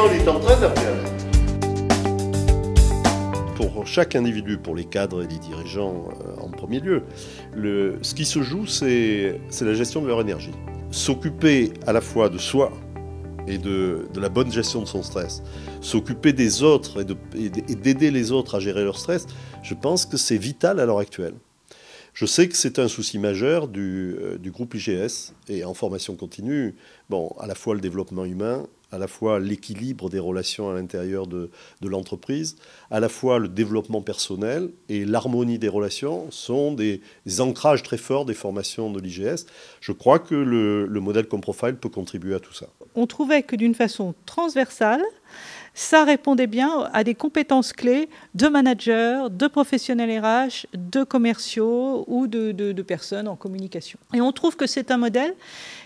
quand il est en train d'apprendre. Pour chaque individu, pour les cadres et les dirigeants en premier lieu, ce qui se joue, c'est la gestion de leur énergie. S'occuper à la fois de soi et de la bonne gestion de son stress, s'occuper des autres et d'aider les autres à gérer leur stress, je pense que c'est vital à l'heure actuelle. Je sais que c'est un souci majeur du groupe IGS et en formation continue, bon, à la fois le développement humain, à la fois l'équilibre des relations à l'intérieur de l'entreprise, à la fois le développement personnel et l'harmonie des relations sont des ancrages très forts des formations de l'IGS. Je crois que le modèle Comprofile peut contribuer à tout ça. On trouvait que d'une façon transversale, ça répondait bien à des compétences clés de managers, de professionnels RH, de commerciaux ou de personnes en communication. Et on trouve que c'est un modèle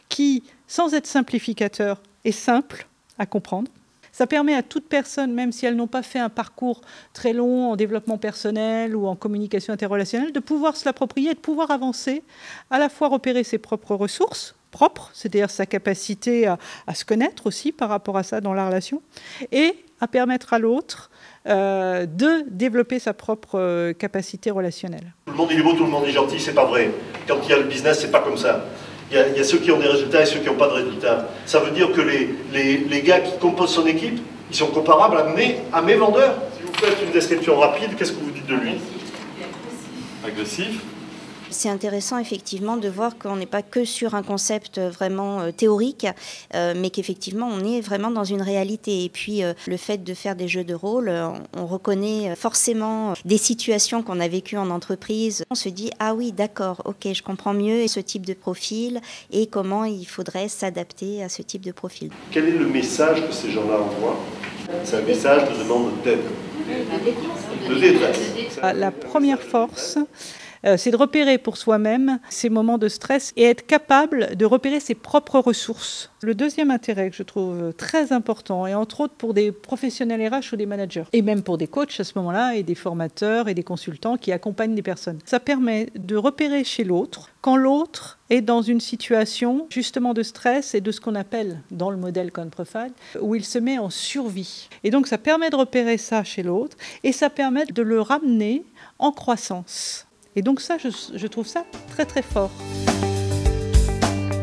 qui, sans être simplificateur, est simple à comprendre. Ça permet à toute personne, même si elles n'ont pas fait un parcours très long en développement personnel ou en communication interrelationnelle, de pouvoir se l'approprier et de pouvoir avancer, à la fois repérer ses propres ressources, propre, c'est-à-dire sa capacité à se connaître aussi par rapport à ça dans la relation, et à permettre à l'autre de développer sa propre capacité relationnelle. Tout le monde est beau, tout le monde est gentil, c'est pas vrai. Quand il y a le business, c'est pas comme ça. Il y a ceux qui ont des résultats et ceux qui n'ont pas de résultats. Ça veut dire que les gars qui composent son équipe, ils sont comparables à mes vendeurs. Si vous faites une description rapide, qu'est-ce que vous dites de lui? Agressif. C'est intéressant effectivement de voir qu'on n'est pas que sur un concept vraiment théorique, mais qu'effectivement on est vraiment dans une réalité. Et puis le fait de faire des jeux de rôle, on reconnaît forcément des situations qu'on a vécues en entreprise. On se dit ah oui d'accord, ok, je comprends mieux ce type de profil et comment il faudrait s'adapter à ce type de profil. Quel est le message que ces gens-là envoient? C'est un message de demande d'aide, de détresse. La première force, c'est de repérer pour soi-même ces moments de stress et être capable de repérer ses propres ressources. Le deuxième intérêt que je trouve très important, et entre autres pour des professionnels RH ou des managers, et même pour des coachs à ce moment-là, et des formateurs et des consultants qui accompagnent des personnes, ça permet de repérer chez l'autre quand l'autre est dans une situation justement de stress et de ce qu'on appelle dans le modèle Comprofile, où il se met en survie. Et donc ça permet de repérer ça chez l'autre et ça permet de le ramener en croissance. Et donc ça, je trouve ça très très fort.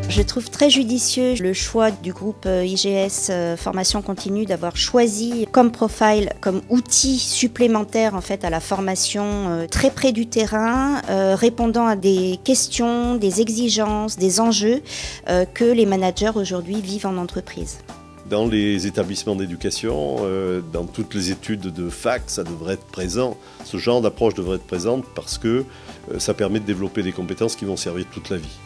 Je trouve très judicieux le choix du groupe IGS Formation Continue d'avoir choisi Comprofile comme outil supplémentaire en fait à la formation très près du terrain, répondant à des questions, des exigences, des enjeux que les managers aujourd'hui vivent en entreprise. Dans les établissements d'éducation, dans toutes les études de fac, ça devrait être présent. Ce genre d'approche devrait être présente parce que ça permet de développer des compétences qui vont servir toute la vie.